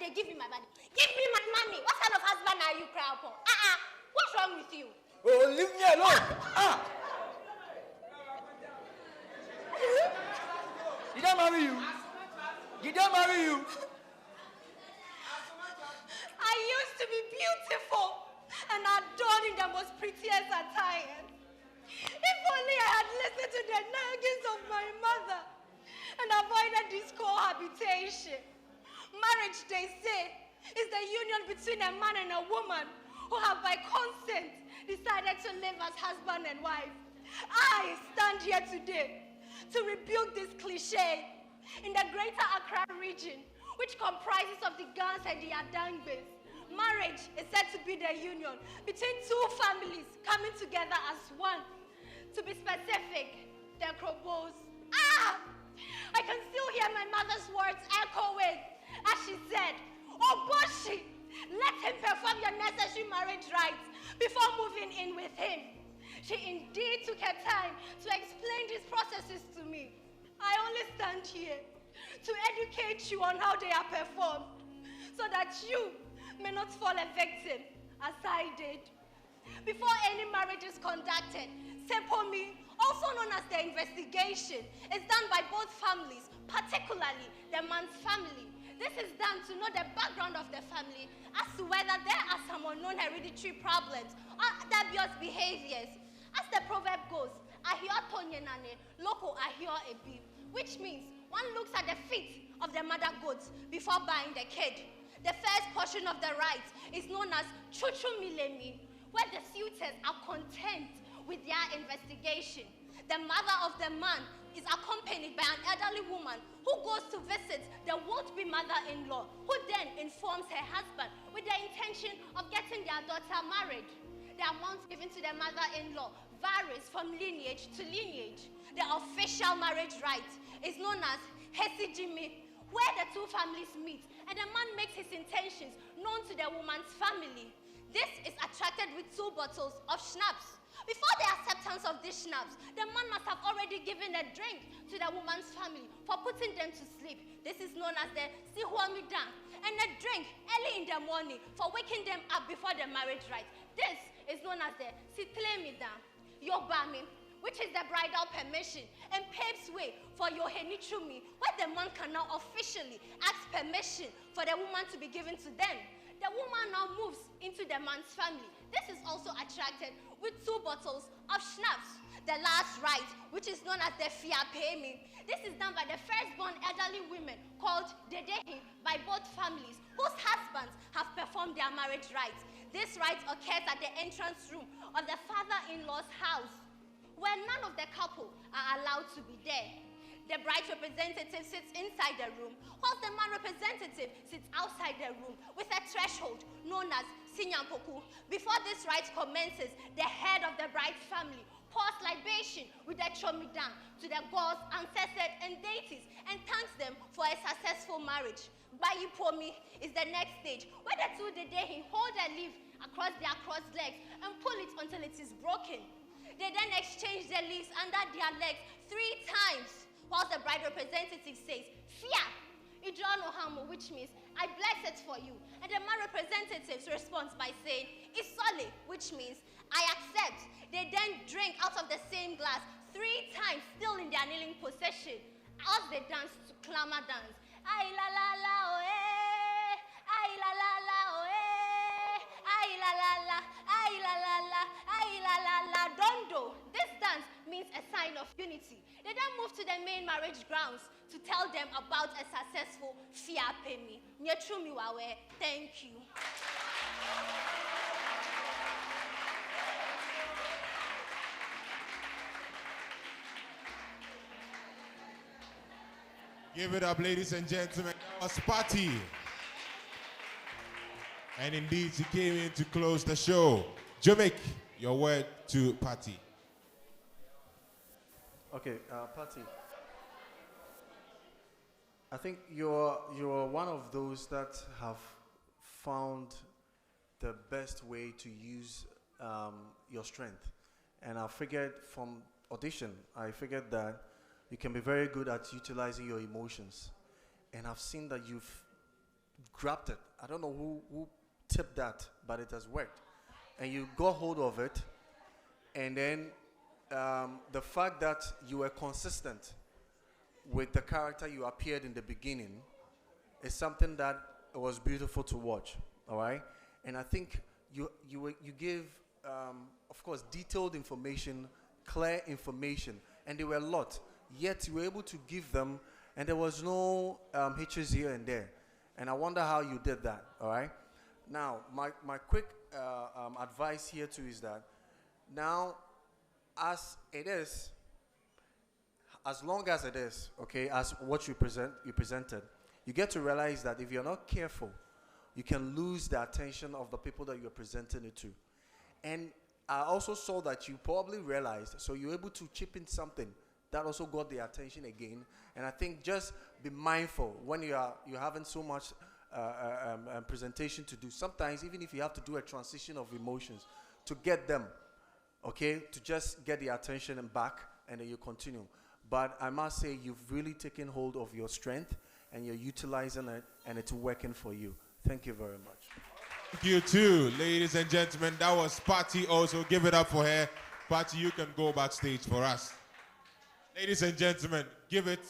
they give me my money. Give me my money. What kind of husband are you, Crowpo? What's wrong with you? Oh, leave me alone. Did I marry you? Did I marry you? I used to be beautiful and adorned in the most prettiest attire. If only I had listened to the naggings of my mother and avoided this cohabitation. Marriage, they say, is the union between a man and a woman who have by consent decided to live as husband and wife. I stand here today to rebuke this cliche. In the greater Accra region, which comprises of the Gans and the Adangbes, marriage is said to be the union between two families coming together as one. To be specific, the Krobos. I can still hear my mother's words echoing as she said, "Oh, Boshi, let him perform your necessary marriage rites before moving in with him." She indeed took her time to explain these processes to me. I only stand here to educate you on how they are performed so that you may not fall a victim as I did. Before any marriage is conducted, Sepomi, also known as the investigation, is done by both families, particularly the man's family. This is done to know the background of the family as to whether there are some unknown hereditary problems or dubious behaviors. As the proverb goes, ahio tonyenane, loko ahio ebi, which means one looks at the feet of the mother goats before buying the kid. The first portion of the rite is known as chuchu milemi, where the suitors are content with their investigation. The mother of the man is accompanied by an elderly woman who goes to visit the would-be mother-in-law, who then informs her husband with the intention of getting their daughter married. The amount given to the mother-in-law varies from lineage to lineage. The official marriage rite is known as Hesijimi, where the two families meet and the man makes his intentions known to the woman's family. This is attracted with 2 bottles of schnapps. Before the acceptance of these schnapps, the man must have already given a drink to the woman's family for putting them to sleep. This is known as the Sihuamidan, and a drink early in the morning for waking them up before the marriage rite. This is known as the Sitlemidan. Yobami, which is the bridal permission, and paves way for Yohenichumi, where the man can now officially ask permission for the woman to be given to them. The woman now moves into the man's family. This is also attracted with 2 bottles of schnapps. The last rite, which is known as the Fiapemi, this is done by the firstborn elderly women called Dedehi by both families, whose husbands have performed their marriage rites. This rite occurs at the entrance room of the father-in-law's house, where none of the couple are allowed to be there. The bride representative sits inside the room, whilst the man representative sits outside the room with a threshold known as Sinyampoku. Before this rite commences, the head of the bride's family pours libation with the chomidan to the gods, ancestors, and deities and thanks them for a successful marriage. Bayipomi is the next stage, where the two Dedehi hold a leaf across their crossed legs and pull it until it is broken. They then exchange the leaves under their legs 3 times, whilst the bride representative says, "Fia, Ijono Hamo," which means, "I bless it for you." And the man representative responds by saying, "Isole," which means, "I accept." They then drink out of the same glass 3 times, still in their kneeling position, as they dance to clamor dance. Ay la la la oh eh, ay la la la oh eh, ay la la la, ay la la la, ay la la la dondo. This dance means a sign of unity. They then move to the main marriage grounds to tell them about a successful Fiapemi. Nyechumiwawe, thank you. Give it up, ladies and gentlemen. That was Patty. And indeed, she came in to close the show. Jamaic, your word to Patty. Okay, Patty. I think you're one of those that have found the best way to use your strength. And I figured from audition, that you can be very good at utilizing your emotions. And I've seen that you've grabbed it. I don't know who tipped that, but it has worked. And you got hold of it. And then the fact that you were consistent with the character you appeared in the beginning is something that was beautiful to watch. All right? And I think you gave, of course, detailed information, clear information, and there were a lot. Yet you were able to give them, and there was no hitches here and there. And I wonder how you did that. All right? Now, my quick advice here too is that now, as it is, as long as it is, okay, as what you presented, you get to realize that if you're not careful, you can lose the attention of the people that you're presenting it to. And I also saw that you probably realized, so you're able to chip in something that also got the attention again. And I think just be mindful when you're having so much presentation to do. Sometimes, even if you have to do a transition of emotions to get them, okay, to just get the attention and back, and then you continue. But I must say, you've really taken hold of your strength, and you're utilizing it, and it's working for you. Thank you very much. Thank you too, ladies and gentlemen. That was Patty also. Give it up for her. Patty, you can go backstage for us. Ladies and gentlemen, give it up.